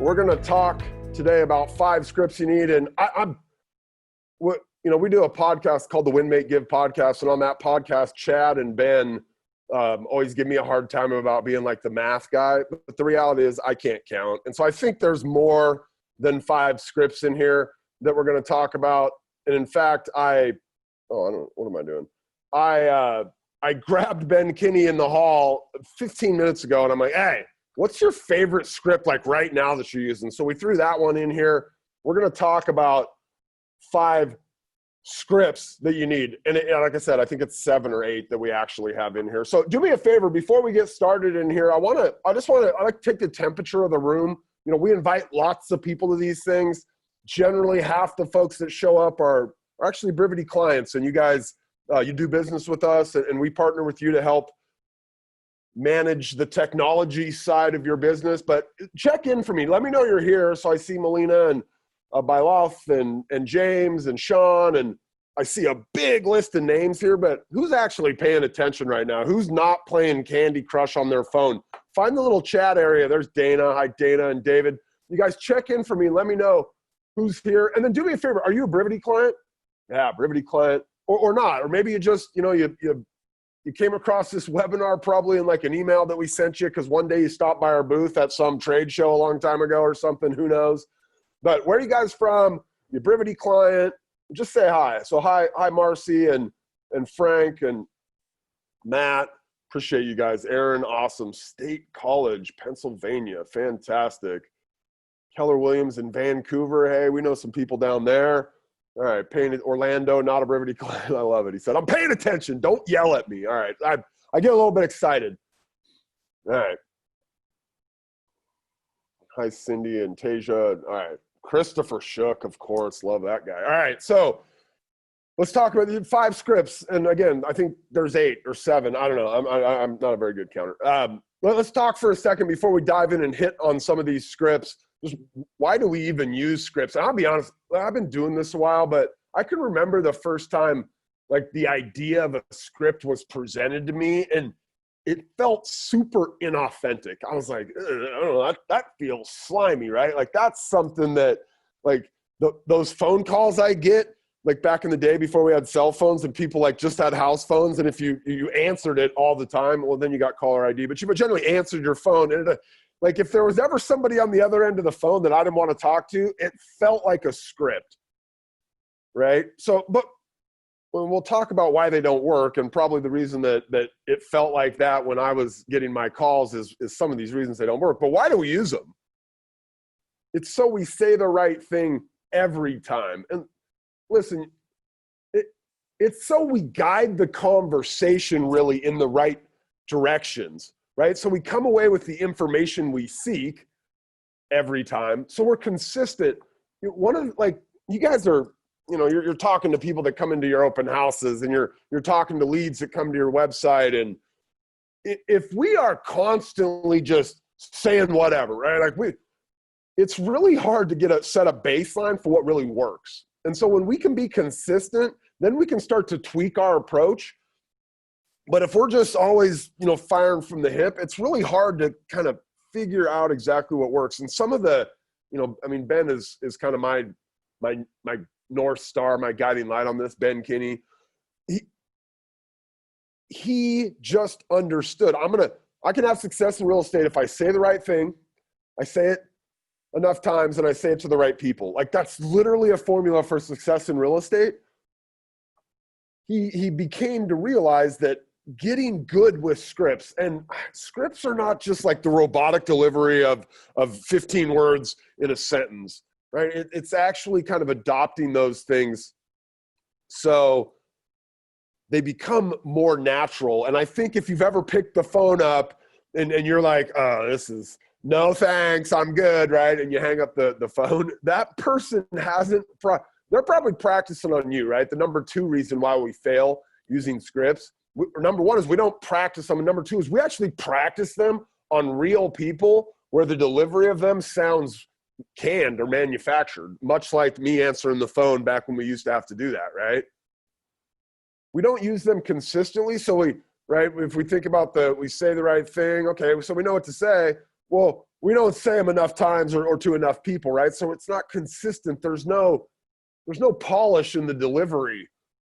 We're going to talk today about 5 scripts you need. And we do a podcast called the Win, Make, Give podcast. And on that podcast, Chad and Ben always give me a hard time about being like the math guy. But the reality is I can't count. And so I think there's more than 5 scripts in here that we're going to talk about. And in fact, what am I doing? I grabbed Ben Kinney in the hall 15 minutes ago and I'm like, hey, what's your favorite script like right now that you're using? So we threw that one in here. We're going to talk about 5 scripts that you need. And like I said, I think it's 7 or 8 that we actually have in here. So do me a favor, before we get started in here, I like to take the temperature of the room. You know, we invite lots of people to these things. Generally, half the folks that show up are actually Brivity clients, and you guys, you do business with us, and we partner with you to help manage the technology side of your business. But check in for me. Let me know you're here. So I see Melina and Bailoff and James and Sean, and I see a big list of names here, but who's actually paying attention right now? Who's not playing Candy Crush on their phone? Find the little chat area. There's Dana. Hi, Dana and David. You guys check in for me. Let me know who's here. And then do me a favor. Are you a Brivity client? Yeah, Brivity client. Or not. Or maybe you just, you came across this webinar probably in like an email that we sent you because one day you stopped by our booth at some trade show a long time ago or something. Who knows? But where are you guys from? Your Brivity client. Just say hi. So hi Marcy and Frank and Matt. Appreciate you guys. Aaron, awesome. State College, Pennsylvania. Fantastic. Keller Williams in Vancouver. Hey, we know some people down there. All right, Orlando, not a Brivity client. I love it. He said, I'm paying attention. Don't yell at me. All right, I get a little bit excited. All right. Hi, Cindy and Tasia. All right. Christopher Shook, of course. Love that guy. All right, so let's talk about the 5 scripts. And again, I think there's 8 or 7. I don't know. I'm not a very good counter. Let's talk for a second before we dive in and hit on some of these scripts. Just why do we even use scripts? And I'll be honest, I've been doing this a while, but I can remember the first time like the idea of a script was presented to me and it felt super inauthentic. I was like, I don't know, that feels slimy, right? Like that's something that like those phone calls I get like back in the day before we had cell phones and people like just had house phones. And if you answered it all the time, well, then you got caller ID, but you generally answered your phone. And like if there was ever somebody on the other end of the phone that I didn't want to talk to, it felt like a script, right? So, but we'll talk about why they don't work, and probably the reason that it felt like that when I was getting my calls is some of these reasons they don't work. But why do we use them? It's so we say the right thing every time. And listen, it's so we guide the conversation really in the right directions, right? So we come away with the information we seek every time. So we're consistent. You guys are, you're talking to people that come into your open houses and you're talking to leads that come to your website. And if we are constantly just saying whatever, right? Like it's really hard to set a baseline for what really works. And so when we can be consistent, then we can start to tweak our approach. But if we're just always, firing from the hip, it's really hard to kind of figure out exactly what works. And some of the, Ben is kind of my North Star, my guiding light on this, Ben Kinney. He just understood. I can have success in real estate if I say the right thing, I say it enough times, and I say it to the right people. Like that's literally a formula for success in real estate. He became to realize that getting good with scripts, and scripts are not just like the robotic delivery of 15 words in a sentence, right? It's actually kind of adopting those things so they become more natural. And I think if you've ever picked the phone up and you're like, oh, this is no thanks, I'm good, right? And you hang up the phone, that person they're probably practicing on you, right? The number 2 reason why we fail using scripts, number 1 is we don't practice them. And number 2 is we actually practice them on real people where the delivery of them sounds canned or manufactured, much like me answering the phone back when we used to have to do that, right? We don't use them consistently. So if we think about we say the right thing, okay, so we know what to say, Well, we don't say them enough times or to enough people, right? So it's not consistent. There's no polish in the delivery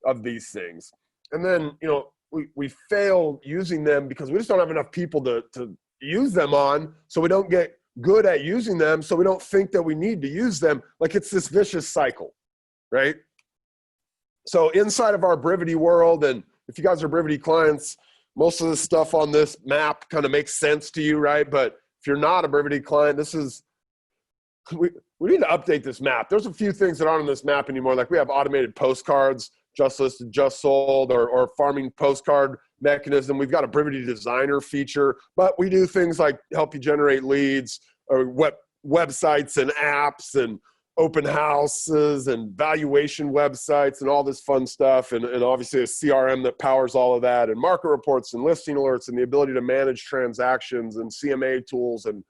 of these things. And then, you know, we fail using them because we just don't have enough people to use them on. So we don't get good at using them. So we don't think that we need to use them. Like, it's this vicious cycle, right? So inside of our Brivity world, and if you guys are Brivity clients, most of the stuff on this map kind of makes sense to you, right? But if you're not a Brivity client, this is, we need to update this map. There's a few things that aren't on this map anymore. Like, we have automated postcards, just listed, just sold, or farming postcard mechanism. We've got a Brivity designer feature, but we do things like help you generate leads, or websites and apps, and open houses and valuation websites and all this fun stuff. And obviously a CRM that powers all of that, and market reports and listing alerts, and the ability to manage transactions, and CMA tools, and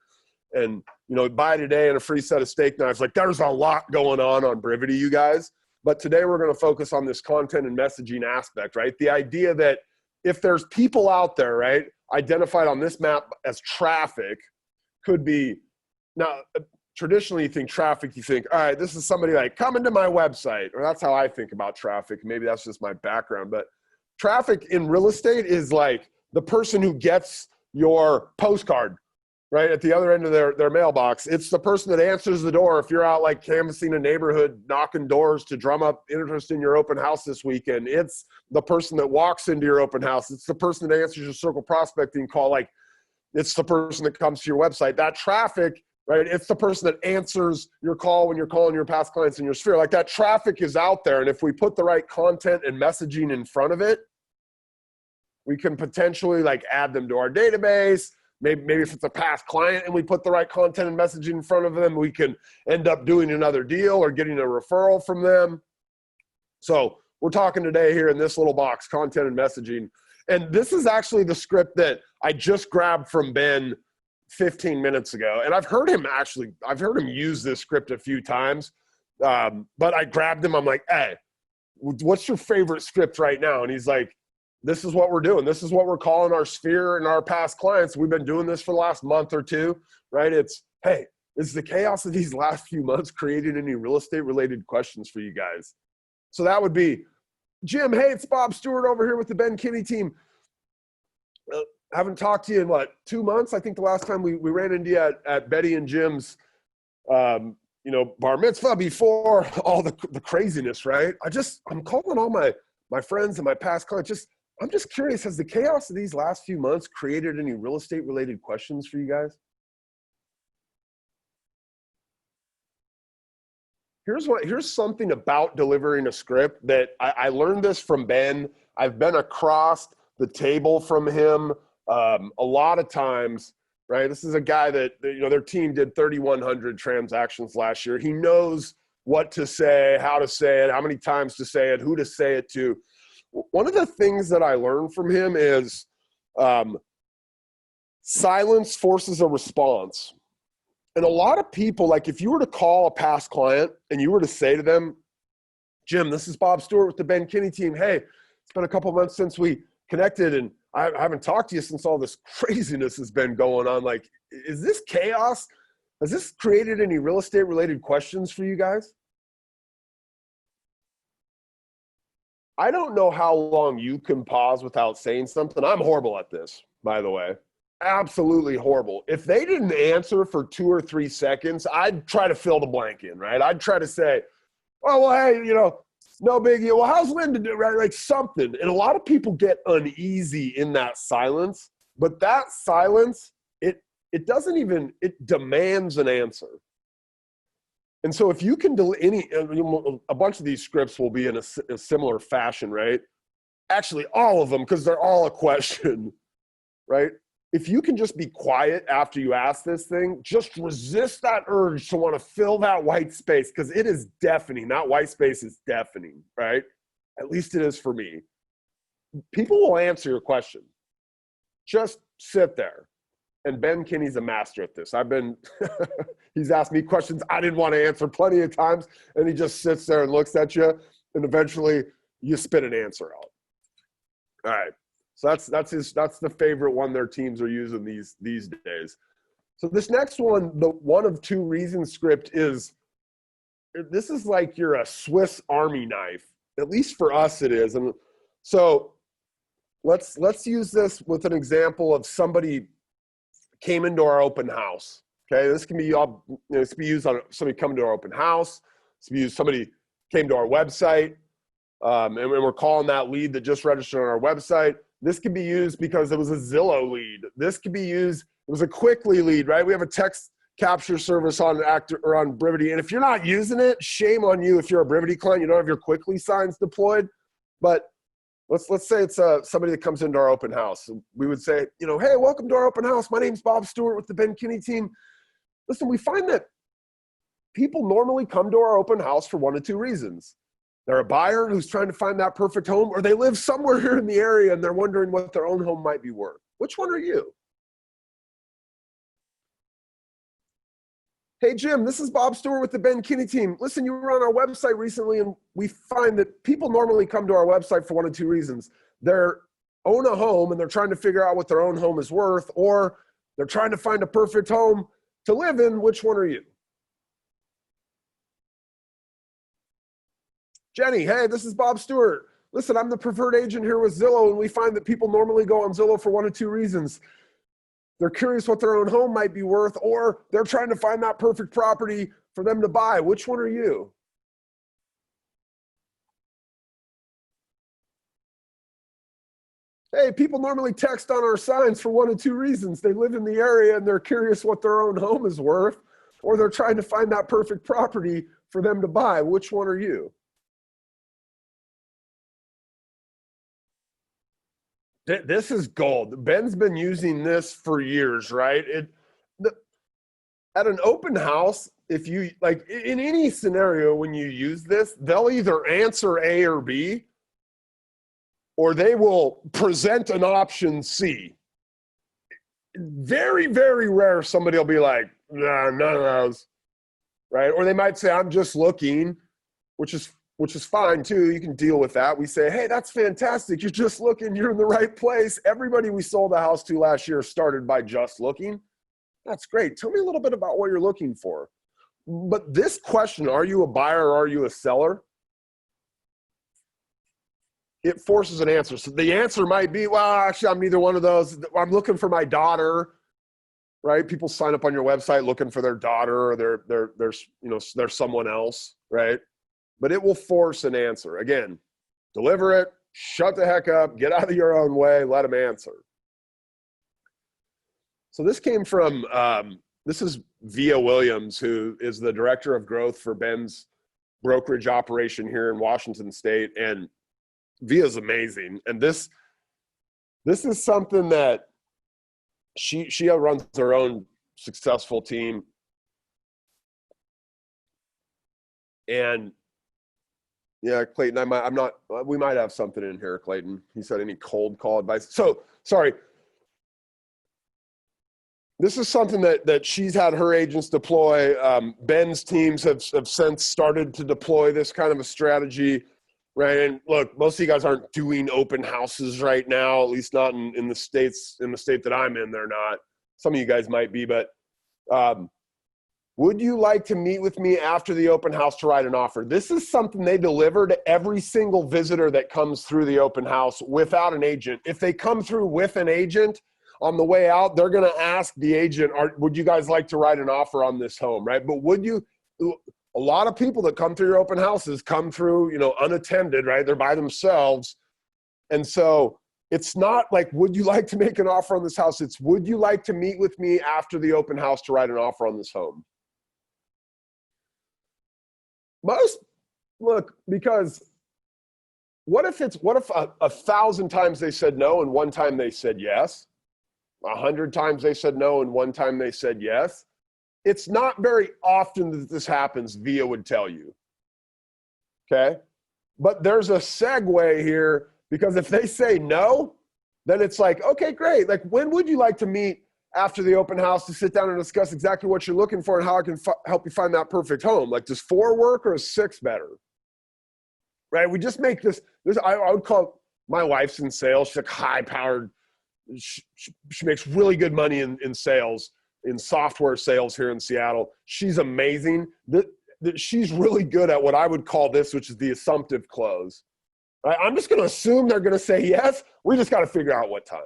you know, buy today and a free set of steak knives. Like, there's a lot going on Brivity, you guys. But today we're going to focus on this content and messaging aspect, right? The idea that if there's people out there, right, identified on this map as traffic, could be, now, traditionally you think traffic, you think, all right, this is somebody like coming to my website, or that's how I think about traffic. Maybe that's just my background, but traffic in real estate is like the person who gets your postcard, right, at the other end of their mailbox. It's the person that answers the door if you're out like canvassing a neighborhood, knocking doors to drum up interest in your open house this weekend. It's the person that walks into your open house. It's the person that answers your circle prospecting call. Like, it's the person that comes to your website. That traffic, right? It's the person that answers your call when you're calling your past clients in your sphere. Like, that traffic is out there. And if we put the right content and messaging in front of it, we can potentially like add them to our database. Maybe if it's a past client and we put the right content and messaging in front of them, we can end up doing another deal or getting a referral from them. So we're talking today here in this little box, content and messaging. And this is actually the script that I just grabbed from Ben 15 minutes ago. And I've heard him use this script a few times. But I grabbed him. I'm like, hey, what's your favorite script right now? And he's like, this is what we're doing. This is what we're calling our sphere and our past clients. We've been doing this for the last month or two, right? It's, hey, is the chaos of these last few months creating any real estate related questions for you guys? So that would be, Jim, hey, it's Bob Stewart over here with the Ben Kinney team. Haven't talked to you in what, 2 months? I think the last time we ran into you at Betty and Jim's, you know, bar mitzvah before all the craziness, right? I'm calling all my friends and my past clients. I'm just curious, has the chaos of these last few months created any real estate related questions for you guys? Here's something about delivering a script that I learned this from Ben. I've been across the table from him a lot of times, right? This is a guy that, you know, their team did 3,100 transactions last year. He knows what to say, how to say it, how many times to say it, who to say it to. One of the things that I learned from him is silence forces a response. And a lot of people, like, if you were to call a past client and you were to say to them, Jim, this is Bob Stewart with the Ben Kinney team. Hey, it's been a couple months since we connected, and I haven't talked to you since all this craziness has been going on. Like, is this chaos? Has this created any real estate related questions for you guys? I don't know how long you can pause without saying something. I'm horrible at this, by the way. Absolutely horrible. If they didn't answer for 2 or 3 seconds, I'd try to fill the blank in, right? I'd try to say, oh, well, hey, you know, no biggie. Well, how's Linda doing? Right? Like something. And a lot of people get uneasy in that silence, but that silence, it doesn't even, it demands an answer. And so if you can do a bunch of these scripts will be in a similar fashion, right? Actually, all of them, because they're all a question, right? If you can just be quiet after you ask this thing, just resist that urge to want to fill that white space, because it is deafening. That white space is deafening, right? At least it is for me. People will answer your question. Just sit there. And Ben Kinney's a master at this. He's asked me questions I didn't want to answer plenty of times, and he just sits there and looks at you, and eventually you spit an answer out. All right. So that's the favorite one their teams are using these days. So this next one, the one of two reasons script is, this is like you're a Swiss Army knife. At least for us it is. And so let's use this with an example of somebody came into our open house. Okay, this can be this can be used on somebody coming to our open house. This can be used somebody came to our website, and we're calling that lead that just registered on our website. This can be used because it was a Zillow lead. This could be used, it was a Quickly lead, right? We have a text capture service on Brivity, and if you're not using it, shame on you. If you're a Brivity client, you don't have your Quickly signs deployed. But let's say it's somebody that comes into our open house. We would say, hey, welcome to our open house. My name's Bob Stewart with the Ben Kinney team. Listen, we find that people normally come to our open house for one of two reasons. They're a buyer who's trying to find that perfect home, or they live somewhere here in the area and they're wondering what their own home might be worth. Which one are you? Hey, Jim, this is Bob Stewart with the Ben Kinney team. Listen, you were on our website recently, and we find that people normally come to our website for one of two reasons. They own a home, and they're trying to figure out what their own home is worth, or they're trying to find a perfect home to live in. Which one are you? Jenny, hey, this is Bob Stewart. Listen, I'm the preferred agent here with Zillow, and we find that people normally go on Zillow for one of two reasons. They're curious what their own home might be worth, or they're trying to find that perfect property for them to buy. Which one are you? Hey, people normally text on our signs for one of two reasons. They live in the area and they're curious what their own home is worth, or they're trying to find that perfect property for them to buy. Which one are you? This is gold. Ben's been using this for years, right? At an open house, if you like in any scenario when you use this, they'll either answer A or B, or they will present an option C. Very, very rare somebody will be like, nah, none of those, right? Or they might say, I'm just looking, which is fine too. You can deal with that. We say, hey, that's fantastic. You're just looking. You're in the right place. Everybody we sold a house to last year started by just looking. That's great. Tell me a little bit about what you're looking for. But this question, are you a buyer or are you a seller? It forces an answer. So the answer might be, well, actually, I'm neither one of those. I'm looking for my daughter, right? People sign up on your website looking for their daughter, or they're someone else, right? But it will force an answer. Again, deliver it, shut the heck up, get out of your own way, let them answer. So this came from, this is Via Williams, who is the director of growth for Ben's brokerage operation here in Washington State. And Via is amazing. And this is something that she runs her own successful team. And yeah, Clayton, we might have something in here, Clayton. He said any cold call advice. So, sorry. This is something that she's had her agents deploy. Ben's teams have since started to deploy this kind of a strategy, right? And look, most of you guys aren't doing open houses right now, at least not in the state that I'm in, they're not. Some of you guys might be, but would you like to meet with me after the open house to write an offer? This is something they deliver to every single visitor that comes through the open house without an agent. If they come through with an agent, on the way out, they're going to ask the agent, would you guys like to write an offer on this home, right? But a lot of people that come through your open houses come through, unattended, right? They're by themselves. And so it's not like, would you like to make an offer on this house? It's, would you like to meet with me after the open house to write an offer on this home? Because what if 1,000 times they said no and one time they said yes? 100 times they said no and one time they said yes? It's not very often that this happens, Via would tell you. Okay? But there's a segue here, because if they say no, then it's like, okay, great. Like, when would you like to meet after the open house to sit down and discuss exactly what you're looking for and how I can help you find that perfect home? Like, does 4 work or is 6 better? Right? We just make this I would call, my wife's in sales. She's like high-powered. She makes really good money in sales. in software sales here in Seattle. She's amazing. She's really good at what I would call this, which is the assumptive close. Right? I'm just going to assume they're going to say yes. We just got to figure out what time.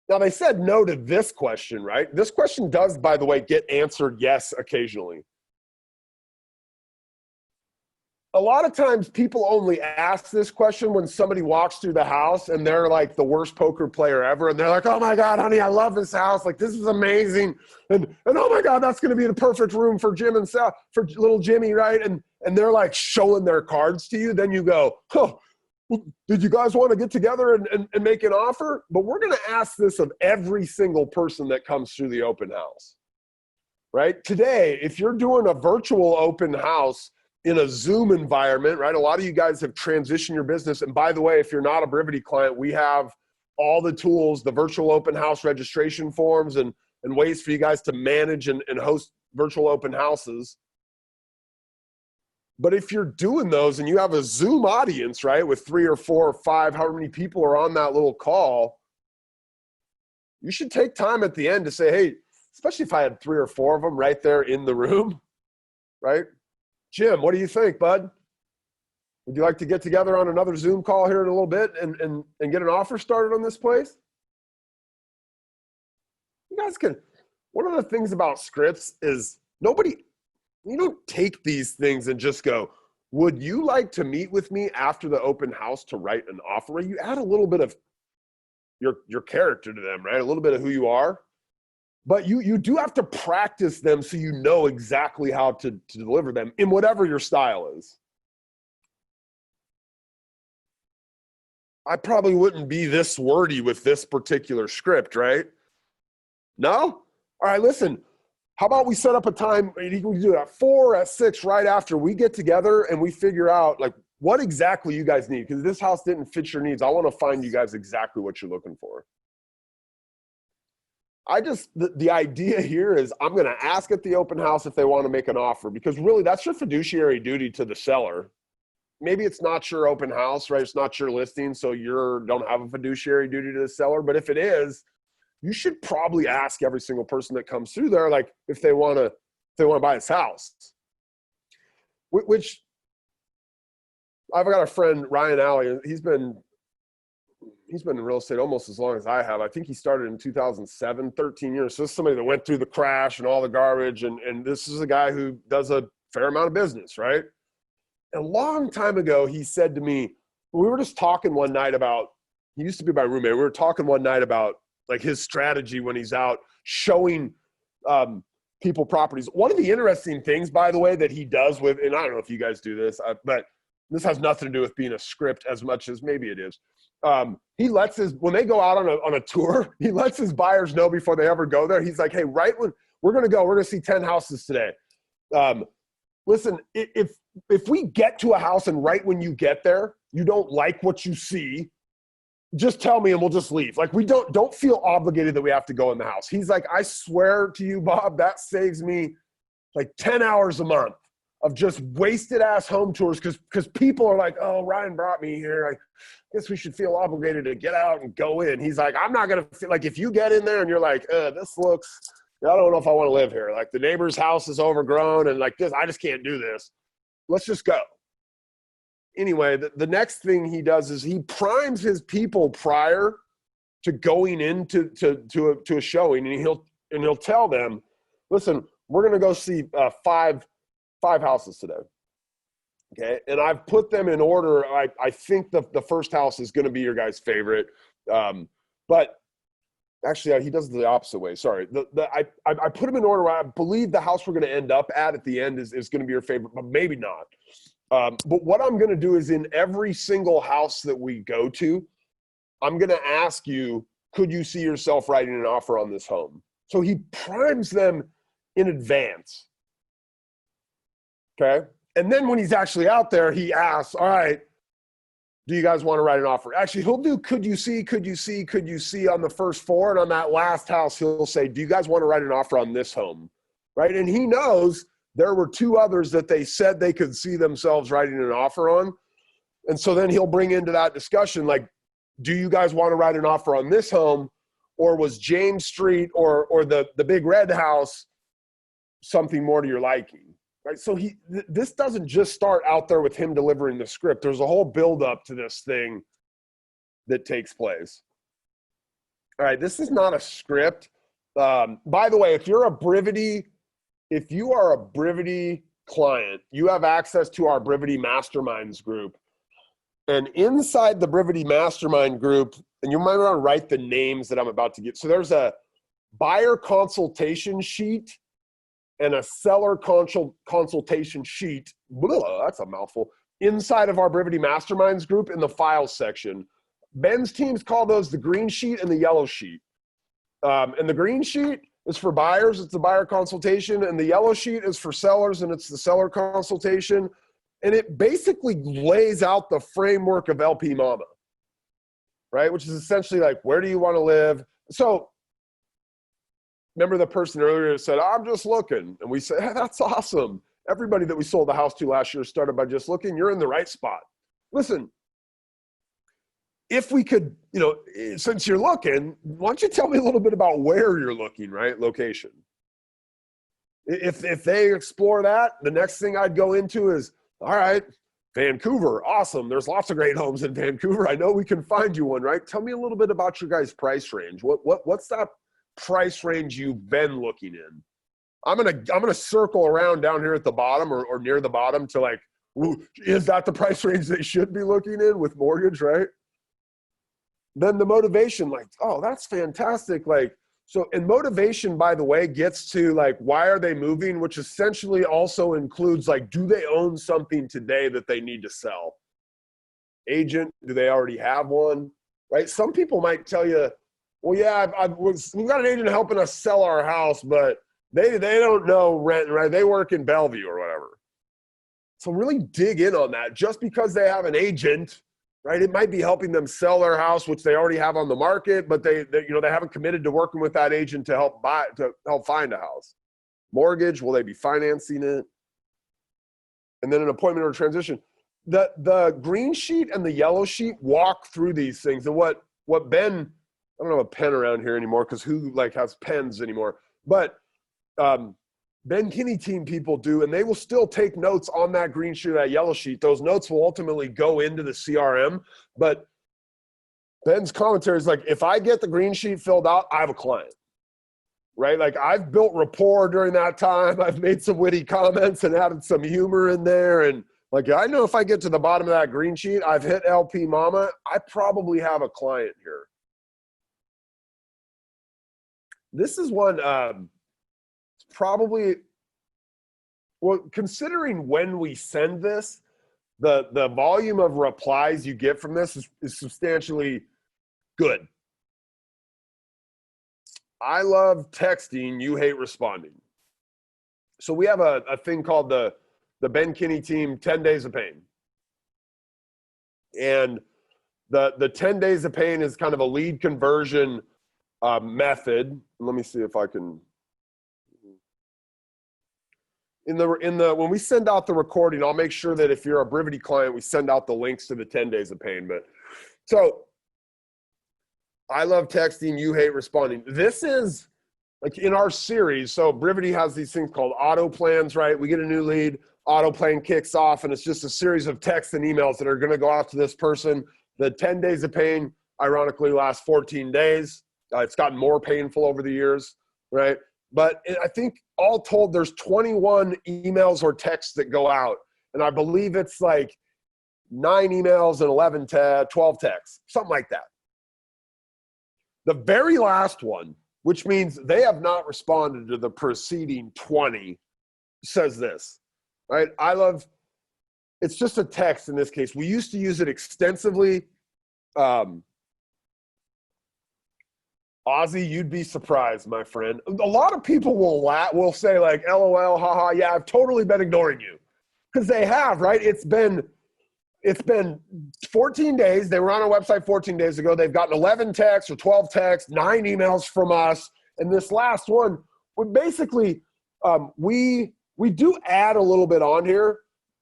Now, they said no to this question, right? This question does, by the way, get answered yes occasionally. A lot of times people only ask this question when somebody walks through the house and they're like the worst poker player ever. And they're like, oh my God, honey, I love this house. Like, this is amazing. And oh my God, that's going to be the perfect room for Jim and Sal, for little Jimmy, right? And they're like showing their cards to you. Then you go, oh, well, did you guys want to get together and make an offer? But we're going to ask this of every single person that comes through the open house, right? Today, if you're doing a virtual open house, in a Zoom environment, right? A lot of you guys have transitioned your business. And by the way, if you're not a Brivity client, we have all the tools, the virtual open house registration forms and ways for you guys to manage and host virtual open houses. But if you're doing those and you have a Zoom audience, right, with 3 or 4 or 5, however many people are on that little call, you should take time at the end to say, hey, especially if I had 3 or 4 of them right there in the room, right? Jim, what do you think, bud? Would you like to get together on another Zoom call here in a little bit and get an offer started on this place? You guys can, one of the things about scripts is you don't take these things and just go, would you like to meet with me after the open house to write an offer? You add a little bit of your character to them, right? A little bit of who you are. But you do have to practice them so you know exactly how to deliver them in whatever your style is. I probably wouldn't be this wordy with this particular script, right? No? All right, listen. How about we set up a time, we can do it at 4, at 6, right after we get together and we figure out like what exactly you guys need. Because this house didn't fit your needs. I want to find you guys exactly what you're looking for. The idea here is I'm going to ask at the open house if they want to make an offer, because really that's your fiduciary duty to the seller. Maybe it's not your open house, right? It's not your listing, so you don't have a fiduciary duty to the seller. But if it is, you should probably ask every single person that comes through there, like if they want to buy this house. Which I've got a friend, Ryan Alley. He's been in real estate almost as long as I have. I think he started in 2007, 13 years. So this is somebody that went through the crash and all the garbage. And this is a guy who does a fair amount of business, right? A long time ago, he said to me, we were just talking one night about, he used to be my roommate. We were talking one night about like his strategy when he's out showing people properties. One of the interesting things, by the way, that he does with, and I don't know if you guys do this, but this has nothing to do with being a script as much as maybe it is. He lets when they go out on a tour, he lets his buyers know before they ever go there. He's like, hey, right when we're going to see 10 houses today. Listen, if we get to a house and right when you get there, you don't like what you see, just tell me and we'll just leave. Like, we don't feel obligated that we have to go in the house. He's like, I swear to you, Bob, that saves me like 10 hours a month of just wasted ass home tours. Cause people are like, oh, Ryan brought me here. I guess we should feel obligated to get out and go in. He's like, I'm not going to feel like, if you get in there and you're like, this looks, I don't know if I want to live here. Like the neighbor's house is overgrown and like this, I just can't do this. Let's just go. Anyway, the next thing he does is he primes his people prior to going into to a showing, and he'll tell them, listen, we're going to go see five houses today. Okay, and I've put them in order. I think the first house is going to be your guys' favorite, but actually he does it the opposite way. Sorry, I put them in order. I believe the house we're going to end up at the end is going to be your favorite, but maybe not. But what I'm going to do is in every single house that we go to, I'm going to ask you, could you see yourself writing an offer on this home? So he primes them in advance. Okay. And then when he's actually out there, he asks, all right, do you guys want to write an offer? Actually, he'll do, could you see on the first 4, and on that last house, he'll say, do you guys want to write an offer on this home? Right. And he knows there were 2 others that they said they could see themselves writing an offer on. And so then he'll bring into that discussion, like, do you guys want to write an offer on this home? or was James Street or the big red house something more to your liking, right? So this doesn't just start out there with him delivering the script. There's a whole build up to this thing that takes place. All right, this is not a script. By the way, if you are a Brivity client, you have access to our Brivity Masterminds group. And inside the Brivity Mastermind group, and you might want to write the names that I'm about to get. So there's a buyer consultation sheet and a seller consultation sheet. Blah, that's a mouthful. Inside of our Brivity Masterminds group in the files section. Ben's teams call those the green sheet and the yellow sheet. And the green sheet is for buyers. It's the buyer consultation. And the yellow sheet is for sellers, and it's the seller consultation. And it basically lays out the framework of LPMAMA, right? Which is essentially like, where do you want to live? So remember the person earlier that said, I'm just looking. And we said, hey, that's awesome. Everybody that we sold the house to last year started by just looking. You're in the right spot. Listen, if we could, since you're looking, why don't you tell me a little bit about where you're looking, right? Location. If they explore that, the next thing I'd go into is, all right, Vancouver, awesome. There's lots of great homes in Vancouver. I know we can find you one, right? Tell me a little bit about your guys' price range. What's that price range you've been looking in? I'm gonna circle around down here at the bottom or near the bottom to like, is that the price range they should be looking in with mortgage, right? Then the motivation, like, oh, that's fantastic. Like, so, and motivation, by the way, gets to like, why are they moving? Which essentially also includes like, do they own something today that they need to sell? Agent, do they already have one? Right? Some people might tell you, well, yeah, we've got an agent helping us sell our house, but they don't know rent, right? They work in Bellevue or whatever. So really dig in on that. Just because they have an agent, right? It might be helping them sell their house, which they already have on the market, but they haven't committed to working with that agent to help find a house. Mortgage, will they be financing it? And then an appointment or a transition. The green sheet and the yellow sheet walk through these things. And what Ben, I don't have a pen around here anymore because who like has pens anymore? But Ben Kinney team people do, and they will still take notes on that green sheet or that yellow sheet. Those notes will ultimately go into the CRM. But Ben's commentary is like, if I get the green sheet filled out, I have a client, right? Like I've built rapport during that time. I've made some witty comments and added some humor in there. And like, I know if I get to the bottom of that green sheet, I've hit LPMAMA, I probably have a client here. This is one, probably, well, considering when we send this, the volume of replies you get from this is substantially good. I love texting, you hate responding. So we have a thing called the Ben Kinney team 10 days of pain. And the 10 days of pain is kind of a lead conversion method. Let me see if I can. When we send out the recording, I'll make sure that if you're a Brivity client, we send out the links to the 10 days of pain. But so I love texting, you hate responding. This is like in our series. So Brivity has these things called auto plans, right? We get a new lead, auto plan kicks off, and it's just a series of texts and emails that are going to go out to this person. The 10 days of pain, ironically, lasts 14 days. It's gotten more painful over the years, right? But I think all told, there's 21 emails or texts that go out. And I believe it's like 9 emails and 12 texts, something like that. The very last one, which means they have not responded to the preceding 20, says this, right? It's just a text in this case. We used to use it extensively. Ozzy, you'd be surprised, my friend. A lot of people will say like, LOL, haha, yeah, I've totally been ignoring you. Because they have, right? It's been 14 days. They were on our website 14 days ago. They've gotten 11 texts or 12 texts, 9 emails from us. And this last one, we basically, we do add a little bit on here.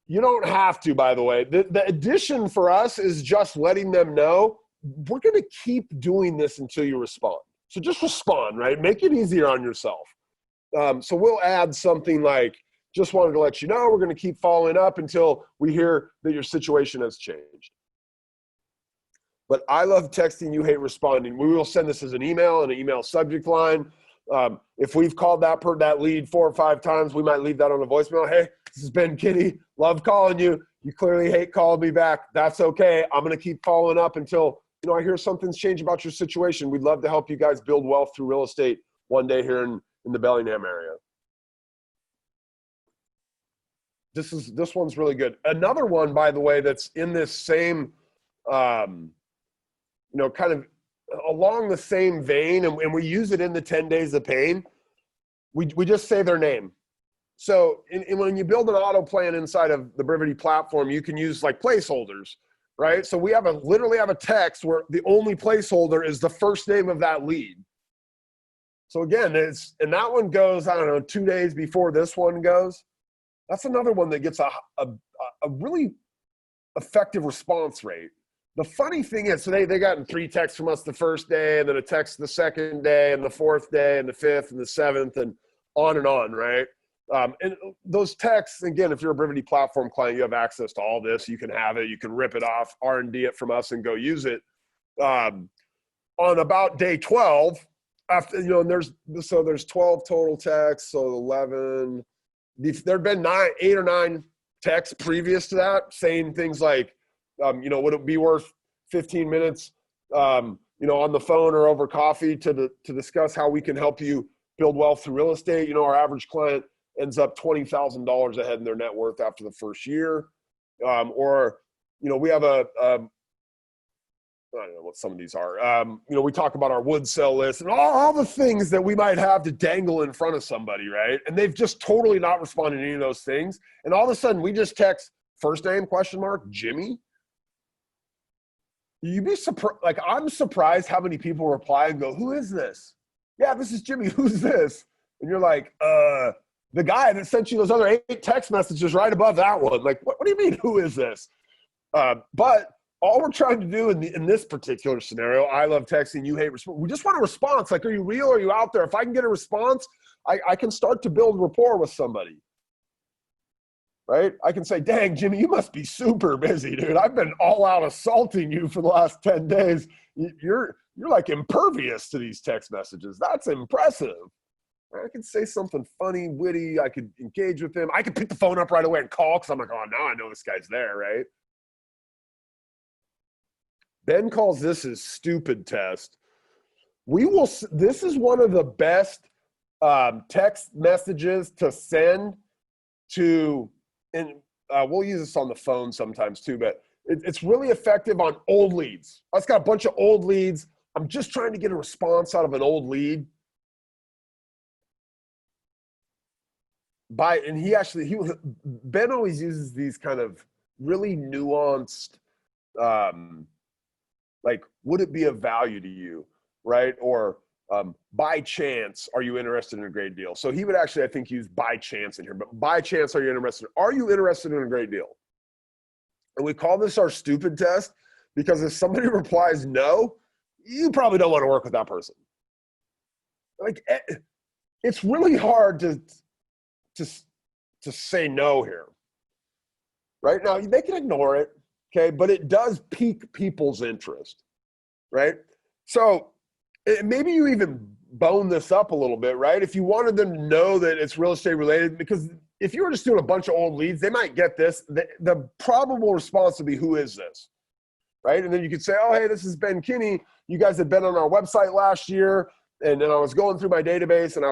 You don't have to, by the way. The addition for us is just letting them know we're going to keep doing this until you respond. So just respond, right? Make it easier on yourself. So we'll add something like, just wanted to let you know, we're going to keep following up until we hear that your situation has changed. But I love texting, you hate responding. We will send this as an email and an email subject line. If we've called that lead 4 or 5 times, we might leave that on a voicemail. Hey, this has been Kinney. Love calling you. You clearly hate calling me back. That's okay. I'm going to keep following up until, you know, I hear something's changed about your situation. We'd love to help you guys build wealth through real estate one day here in the Bellingham area. This one's really good. Another one, by the way, that's in this same, you know, kind of along the same vein, and we use it in the 10 days of pain. We just say their name. So when you build an auto plan inside of the Brivity platform, you can use like placeholders, right? So we literally have a text where the only placeholder is the first name of that lead. So again, and that one goes, I don't know, 2 days before this one goes. That's another one that gets a really effective response rate. The funny thing is, so they gotten 3 texts from us the first day, and then a text the second day, and the 4th day, and the 5th, and the 7th, and on, right? And those texts, again, if you're a Brivity platform client, you have access to all this. You can have it. You can rip it off, R&D it from us, and go use it. On about day 12, after, you know, and there's 12 total texts, so 11. There'd been 8 or 9 texts previous to that saying things like, you know, would it be worth 15 minutes, you know, on the phone or over coffee to discuss how we can help you build wealth through real estate? You know, our average client ends up $20,000 ahead in their net worth after the first year. Or, you know, we have I don't know what some of these are. You know, we talk about our wood sell list and all the things that we might have to dangle in front of somebody, right? And they've just totally not responded to any of those things. And all of a sudden we just text first name, ? Jimmy. You'd be surprised. Like, I'm surprised how many people reply and go, who is this? Yeah, this is Jimmy. Who's this? And you're like, the guy that sent you those other 8 text messages right above that one. Like, what do you mean, who is this? But all we're trying to do in this particular scenario, I love texting, you hate response. We just want a response. Like, are you real? Are you out there? If I can get a response, I can start to build rapport with somebody. Right? I can say, dang, Jimmy, you must be super busy, dude. I've been all out assaulting you for the last 10 days. You're like impervious to these text messages. That's impressive. I could say something funny, witty. I could engage with him. I could pick the phone up right away and call because I'm like, oh, now I know this guy's there, right? Ben calls this his stupid test. This is one of the best text messages to send to, and we'll use this on the phone sometimes too, but it's really effective on old leads. I've got a bunch of old leads. I'm just trying to get a response out of an old lead. Ben always uses these kind of really nuanced, like, would it be of value to you, right? Or by chance, are you interested in a great deal? So he would actually, I think, use by chance in here, but by chance, are you interested? Are you interested in a great deal? And we call this our stupid test because if somebody replies no, you probably don't want to work with that person. Like, it's really hard to say no here. Right? Now, they can ignore it, okay? But it does pique people's interest, right? So maybe you even bone this up a little bit, right? If you wanted them to know that it's real estate related, because if you were just doing a bunch of old leads, they might get this. The probable response would be, who is this? Right? And then you could say, oh, hey, this is Ben Kinney. You guys had been on our website last year. And then I was going through my database and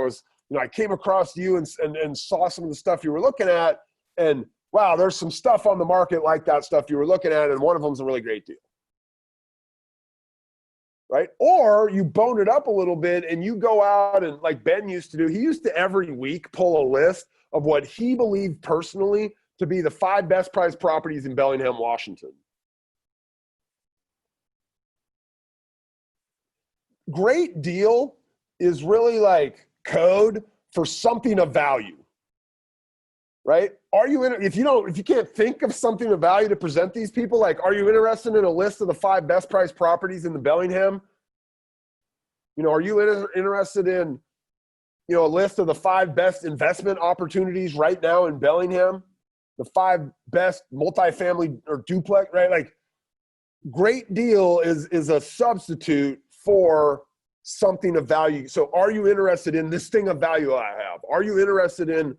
I came across you and saw some of the stuff you were looking at. And wow, there's some stuff on the market like that stuff you were looking at. And one of them's a really great deal. Right? Or you bone it up a little bit and you go out and, like Ben used to do, he used to every week pull a list of what he believed personally to be the 5 best priced properties in Bellingham, Washington. Great deal is really like code for something of value, right? Are you if you can't think of something of value to present these people, like, are you interested in a list of the 5 best priced properties in the Bellingham? You know, are you interested in, you know, a list of the 5 best investment opportunities right now in Bellingham? The 5 best multifamily or duplex, right? Like, great deal is a substitute for something of value. So are you interested in this thing of value I have? Are you interested in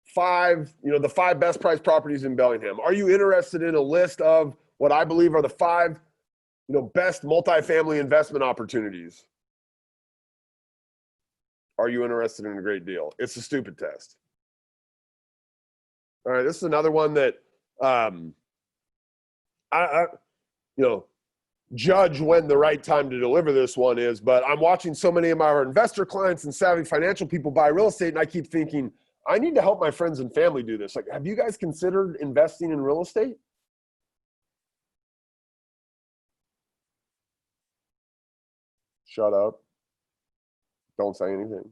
5, you know, the 5 best priced properties in Bellingham? Are you interested in a list of what I believe are the 5, you know, best multifamily investment opportunities? Are you interested in a great deal? It's a stupid test. All right, this is another one that I you know, judge when the right time to deliver this one is, but I'm watching so many of our investor clients and savvy financial people buy real estate, and I keep thinking, I need to help my friends and family do this. Like, have you guys considered investing in real estate? Shut up. Don't say anything.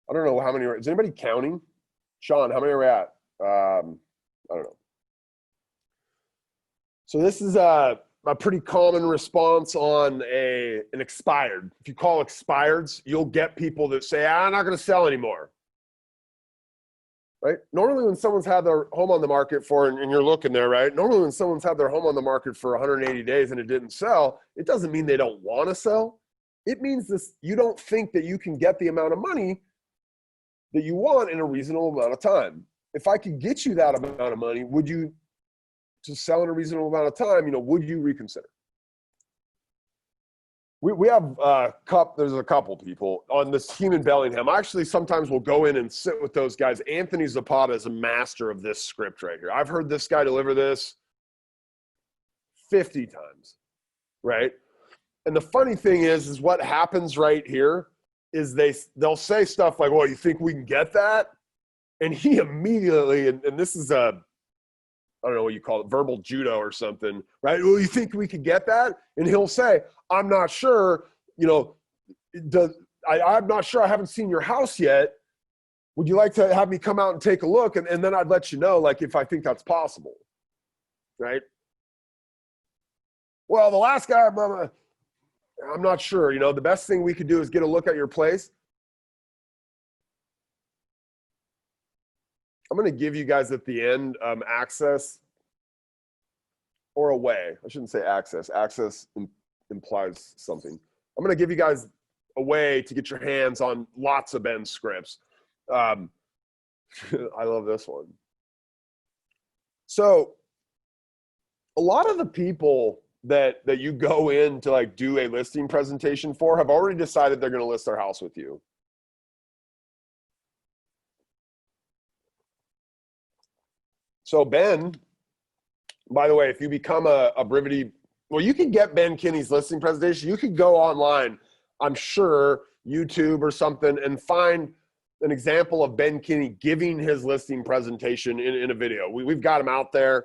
I don't know how many. Is anybody counting? Sean, how many are we at? I don't know. So this is a pretty common response on an expired. If you call expireds, you'll get people that say, I'm not going to sell anymore. Right? Normally when someone's had their home on the market for, and you're looking there, right? Normally when someone's had their home on the market for 180 days and it didn't sell, it doesn't mean they don't want to sell. It means this, you don't think that you can get the amount of money that you want in a reasonable amount of time. If I could get you that amount of money, would you, to sell in a reasonable amount of time, you know, would you reconsider? We have there's a couple people on this team in Bellingham. I actually sometimes will go in and sit with those guys. Anthony Zapata is a master of this script right here. I've heard this guy deliver this 50 times, right? And the funny thing is what happens right here is they'll say stuff like, well, you think we can get that? And he immediately, and this is I don't know what you call it, verbal judo or something, right? Well, you think we could get that? And he'll say, I'm not sure, you know, I'm not sure, I haven't seen your house yet. Would you like to have me come out and take a look? And then I'd let you know, like, if I think that's possible, right? Well, the last guy, I'm not sure, you know, the best thing we could do is get a look at your place. I'm going to give you guys at the end access or a way. I shouldn't say access. Access implies something. I'm going to give you guys a way to get your hands on lots of Ben's scripts. I love this one. So a lot of the people that you go in to like do a listing presentation for have already decided they're going to list their house with you. So Ben, by the way, if you become a Brivity, well, you can get Ben Kinney's listing presentation. You could go online, I'm sure, YouTube or something, and find an example of Ben Kinney giving his listing presentation in a video. We've got him out there.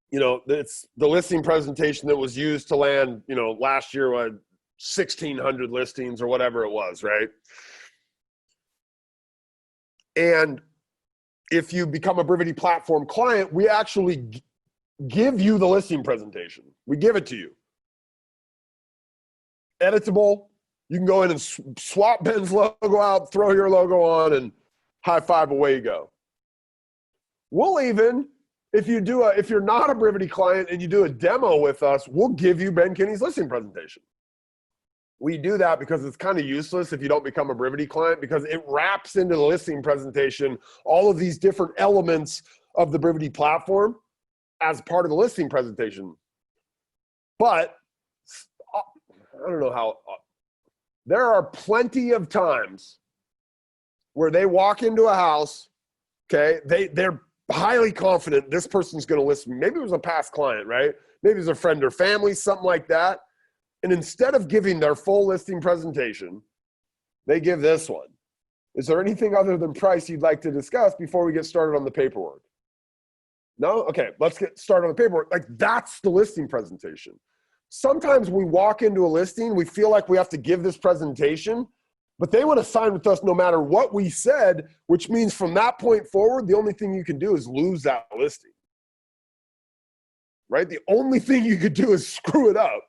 You know, it's the listing presentation that was used to land, you know, last year, 1,600 listings or whatever it was, right? And if you become a Brivity platform client, we actually give you the listing presentation. We give it to you. Editable. You can go in and swap Ben's logo out, throw your logo on, and high five, away you go. We'll even, if you're not a Brivity client and you do a demo with us, we'll give you Ben Kinney's listing presentation. We do that because it's kind of useless if you don't become a Brivity client, because it wraps into the listing presentation all of these different elements of the Brivity platform as part of the listing presentation. But I don't know how, there are plenty of times where they walk into a house, okay, they're highly confident this person's going to list me. Maybe it was a past client, right? Maybe it's a friend or family, something like that. And instead of giving their full listing presentation, they give this one. Is there anything other than price you'd like to discuss before we get started on the paperwork? No? Okay, let's get started on the paperwork. Like, that's the listing presentation. Sometimes we walk into a listing, we feel like we have to give this presentation, but they want to sign with us no matter what we said, which means from that point forward, the only thing you can do is lose that listing. right? The only thing you could do is screw it up.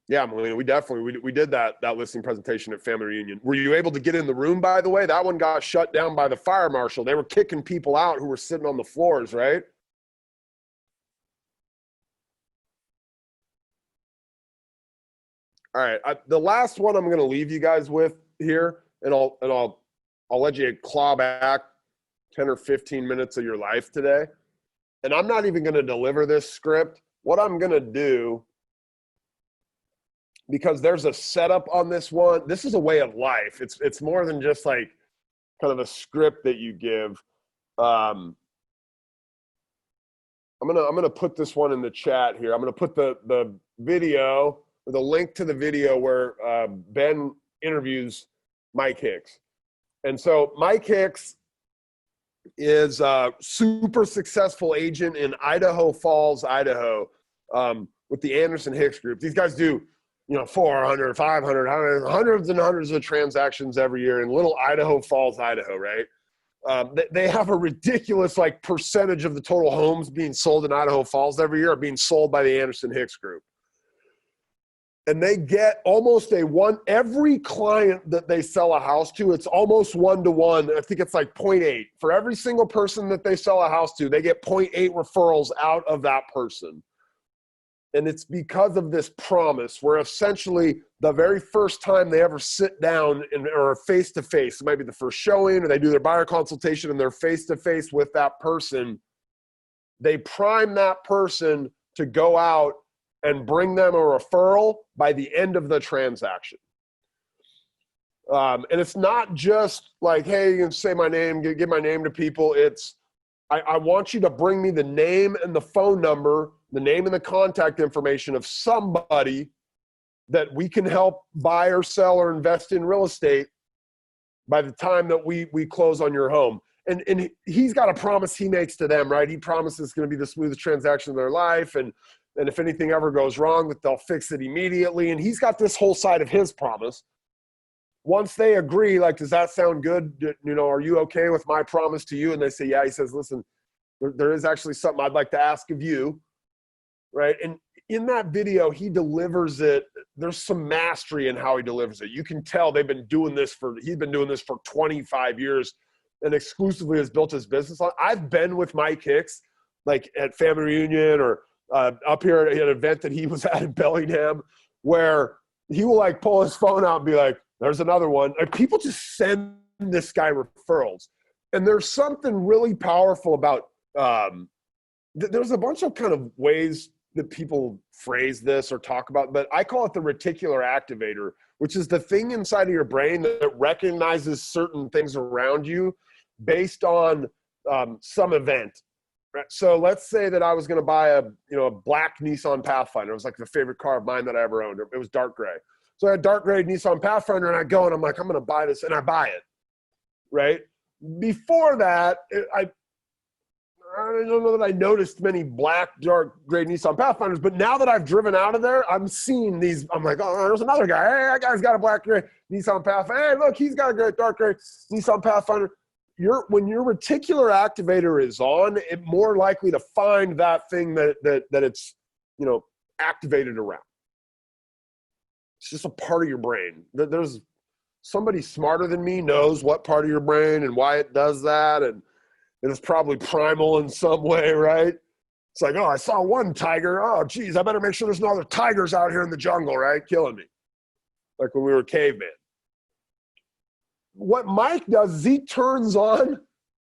Yeah, Melina, we definitely, we did that listing presentation at Family Reunion. Were you able to get in the room, by the way? That one got shut down by the fire marshal. They were kicking people out who were sitting on the floors, right? All right, the last one I'm going to leave you guys with here, and I'll let you claw back 10 or 15 minutes of your life today. And I'm not even going to deliver this script. What I'm going to do, because there's a setup on this one, this is a way of life. It's more than just like kind of a script that you give. I'm gonna put this one in the chat here. I'm gonna put the video, or the link to the video where Ben interviews Mike Hicks. And so Mike Hicks is a super successful agent in Idaho Falls, Idaho, with the Anderson Hicks Group. These guys do, 400, 500, hundreds and hundreds of transactions every year in little Idaho Falls, Idaho, right? They have a ridiculous percentage of the total homes being sold in Idaho Falls every year are being sold by the Anderson Hicks Group. And they get almost every client that they sell a house to, it's almost 1-to-1. I think it's 0.8. For every single person that they sell a house to, they get 0.8 referrals out of that person. And it's because of this promise where essentially the very first time they ever sit down or face-to-face, it might be the first showing or they do their buyer consultation and they're face-to-face with that person, they prime that person to go out and bring them a referral by the end of the transaction. And it's not just hey, you can say my name, give my name to people. It's, I want you to bring me the name and the phone number, the name and the contact information of somebody that we can help buy or sell or invest in real estate by the time that we close on your home. And he's got a promise he makes to them, right? He promises it's going to be the smoothest transaction of their life. And if anything ever goes wrong, that they'll fix it immediately. And he's got this whole side of his promise. Once they agree, does that sound good? Are you okay with my promise to you? And they say, yeah. He says, listen, there is actually something I'd like to ask of you, right? And in that video, he delivers it. There's some mastery in how he delivers it. You can tell he's been doing this for 25 years and exclusively has built his business on. I've been with Mike Hicks, at Family Reunion or up here at an event that he was at in Bellingham, where he will pull his phone out and be like, there's another one. People just send this guy referrals. And there's something really powerful about, there's a bunch of kind of ways that people phrase this or talk about, but I call it the reticular activator, which is the thing inside of your brain that recognizes certain things around you based on some event. Right? So let's say that I was going to buy a black Nissan Pathfinder. It was the favorite car of mine that I ever owned. It was dark gray. So I had dark gray Nissan Pathfinder and I go and I'm like, I'm going to buy this, and I buy it, right? Before that, I don't know that I noticed many black, dark gray Nissan Pathfinders, but now that I've driven out of there, I'm seeing these. I'm like, oh, there's another guy. Hey, that guy's got a black gray Nissan Pathfinder. Hey, look, he's got a great dark gray Nissan Pathfinder. When your reticular activator is on, it's more likely to find that thing that it's activated around. It's just a part of your brain. There's somebody smarter than me knows what part of your brain and why it does that, and it's probably primal in some way, right? It's oh, I saw one tiger. Oh, geez, I better make sure there's no other tigers out here in the jungle, right? Killing me. Like when we were cavemen. What Mike does is he turns on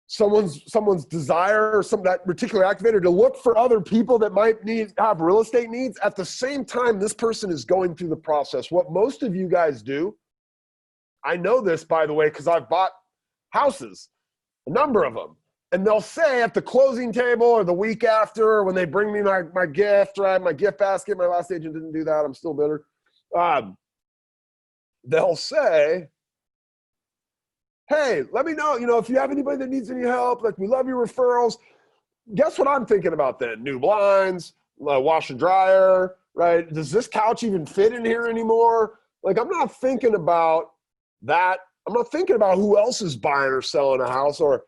someone's desire or that reticular activator to look for other people that might have real estate needs. At the same time, this person is going through the process. What most of you guys do, I know this, by the way, because I've bought houses, a number of them. And they'll say at the closing table or the week after, when they bring me my gift, right, my gift basket, my last agent didn't do that, I'm still bitter. They'll say, hey, let me know, if you have anybody that needs any help, we love your referrals. Guess what I'm thinking about then? New blinds, wash and dryer, right? Does this couch even fit in here anymore? I'm not thinking about that. I'm not thinking about who else is buying or selling a house, or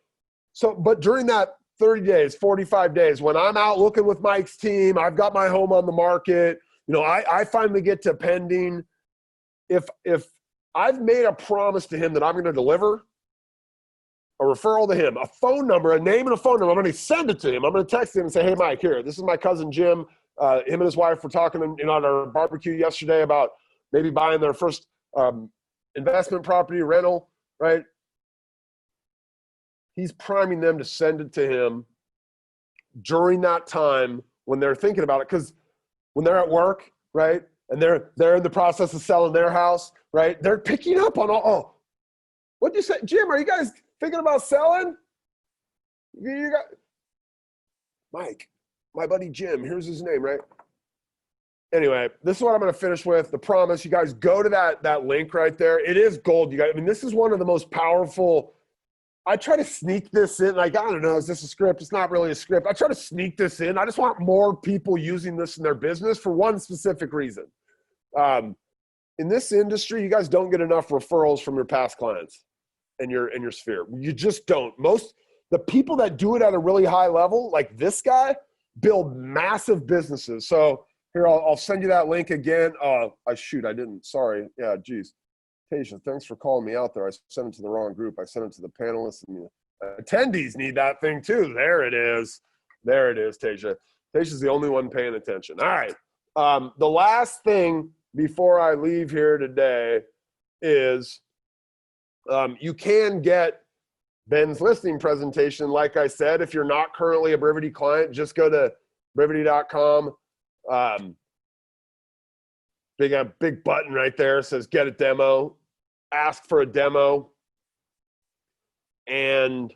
So, but during that 30 days, 45 days, when I'm out looking with Mike's team, I've got my home on the market, you know, I finally get to pending. If I've made a promise to him that I'm going to deliver a referral to him, a phone number, a name and a phone number, I'm going to send it to him. I'm going to text him and say, hey, Mike, here, this is my cousin Jim. Him and his wife were talking at our barbecue yesterday about maybe buying their first investment property rental, right? He's priming them to send it to him during that time when they're thinking about it. Because when they're at work, right, and they're in the process of selling their house, right, they're picking up on all, what'd you say? Jim, are you guys thinking about selling? You got Mike, my buddy Jim, here's his name, right? Anyway, this is what I'm going to finish with. The promise. You guys go to that link right there. It is gold. You guys, I mean, this is one of the most powerful. I try to sneak this in. Like, I don't know, is this a script? It's not really a script. I try to sneak this in. I just want more people using this in their business for one specific reason. In this industry, you guys don't get enough referrals from your past clients in your sphere. You just don't. The people that do it at a really high level, like this guy, build massive businesses. So here, I'll send you that link again. I didn't. Sorry. Yeah, geez. Tasia, thanks for calling me out there. I sent it to the wrong group. I sent it to the panelists, and the attendees need that thing too. There it is. There it is, Tasia. Tasia's the only one paying attention. All right. The last thing before I leave here today is you can get Ben's listing presentation. Like I said, if you're not currently a Brivity client, just go to brivity.com. Big button right there says get a demo. Ask for a demo, and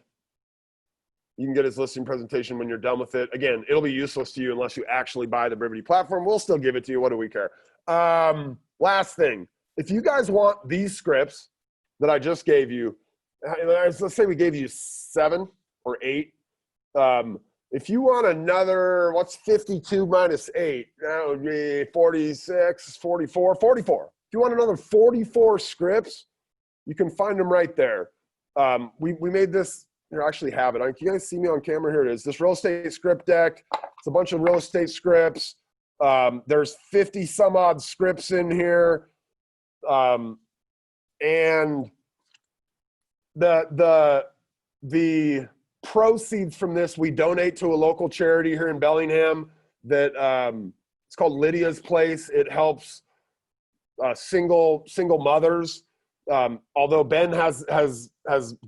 you can get his listing presentation when you're done with it. Again, it'll be useless to you unless you actually buy the Brivity platform. We'll still give it to you. What do we care? Last thing, if you guys want these scripts that I just gave you, let's say we gave you 7 or 8. If you want another, what's 52 minus 8? That would be 46, 44, 44. If you want another 44 scripts, you can find them right there. We made this, here, I actually have it. Can you guys see me on camera? Here it is. This real estate script deck. It's a bunch of real estate scripts. There's 50 some odd scripts in here. And the proceeds from this, we donate to a local charity here in Bellingham that it's called Lydia's Place. It helps single mothers. Although Ben has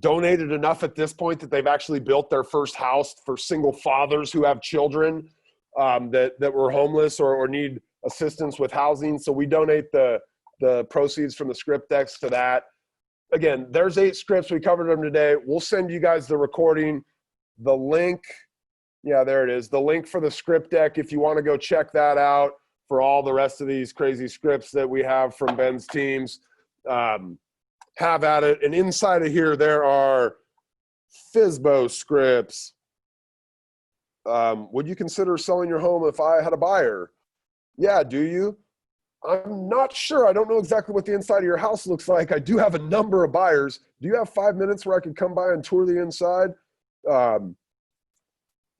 donated enough at this point that they've actually built their first house for single fathers who have children that were homeless or need assistance with housing. So we donate the proceeds from the script decks to that. Again, there's 8 scripts. We covered them today. We'll send you guys the recording, the link. Yeah, there it is. The link for the script deck if you want to go check that out for all the rest of these crazy scripts that we have from Ben's teams. Have at it. And inside of here, there are FSBO scripts. Would you consider selling your home if I had a buyer? Yeah, do you? I'm not sure. I don't know exactly what the inside of your house looks like. I do have a number of buyers. Do you have 5 minutes where I could come by and tour the inside?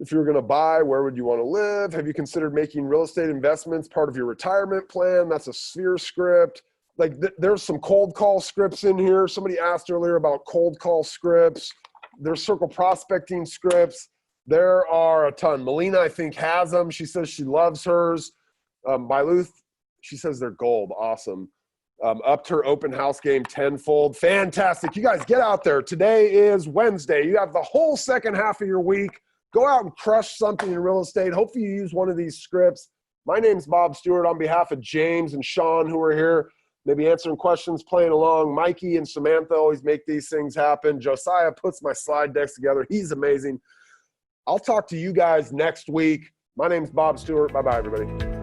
If you were going to buy, where would you want to live? Have you considered making real estate investments part of your retirement plan? That's a sphere script. Like there's some cold call scripts in here. Somebody asked earlier about cold call scripts. There's circle prospecting scripts. There are a ton. Melina, I think, has them. She says she loves hers. Byluth, she says they're gold. Awesome. Upped her open house game tenfold. Fantastic. You guys get out there. Today is Wednesday. You have the whole second half of your week. Go out and crush something in real estate. Hopefully you use one of these scripts. My name's Bob Stewart on behalf of James and Sean who are here, maybe answering questions, playing along. Mikey and Samantha always make these things happen. Josiah puts my slide decks together. He's amazing. I'll talk to you guys next week. My name's Bob Stewart. Bye-bye, everybody.